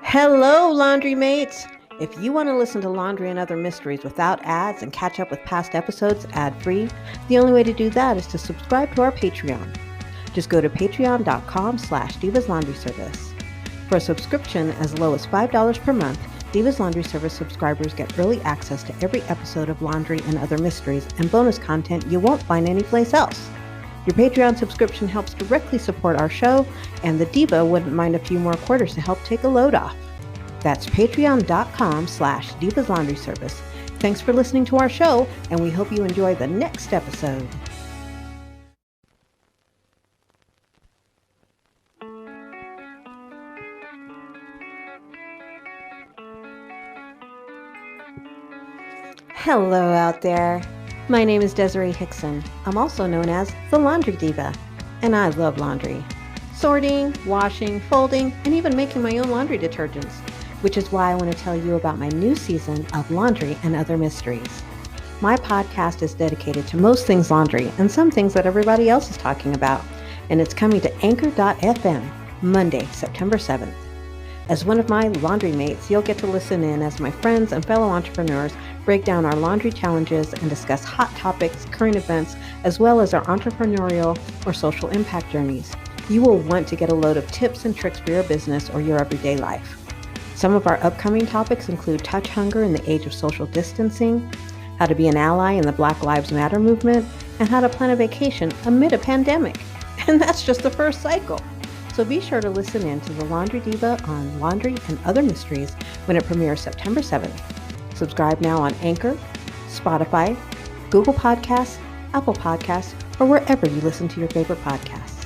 Hello, laundry mates! If you want to listen to Laundry and Other Mysteries without ads and catch up with past episodes ad-free, the only way to do that is to subscribe to our Patreon. Just go to patreon.com/Divas Laundry Service. For a subscription as low as $5 per month, Divas Laundry Service subscribers get early access to every episode of Laundry and Other Mysteries and bonus content you won't find anyplace else. Your Patreon subscription helps directly support our show, and the Diva wouldn't mind a few more quarters to help take a load off. That's patreon.com/Divas Laundry Service. Thanks for listening to our show, and we hope you enjoy the next episode. Hello out there. My name is Desiree Hickson. I'm also known as the Laundry Diva, and I love laundry. Sorting, washing, folding, and even making my own laundry detergents, which is why I want to tell you about my new season of Laundry and Other Mysteries. My podcast is dedicated to most things laundry and some things that everybody else is talking about, and it's coming to Anchor.fm Monday, September 7th. As one of my laundry mates, you'll get to listen in as my friends and fellow entrepreneurs break down our laundry challenges and discuss hot topics, current events, as well as our entrepreneurial or social impact journeys. You will want to get a load of tips and tricks for your business or your everyday life. Some of our upcoming topics include touch hunger in the age of social distancing, how to be an ally in the Black Lives Matter movement, and how to plan a vacation amid a pandemic. And that's just the first cycle. So be sure to listen in to the Laundry Diva on Laundry and Other Mysteries when it premieres September 7th. Subscribe now on Anchor, Spotify, Google Podcasts, Apple Podcasts, or wherever you listen to your favorite podcasts.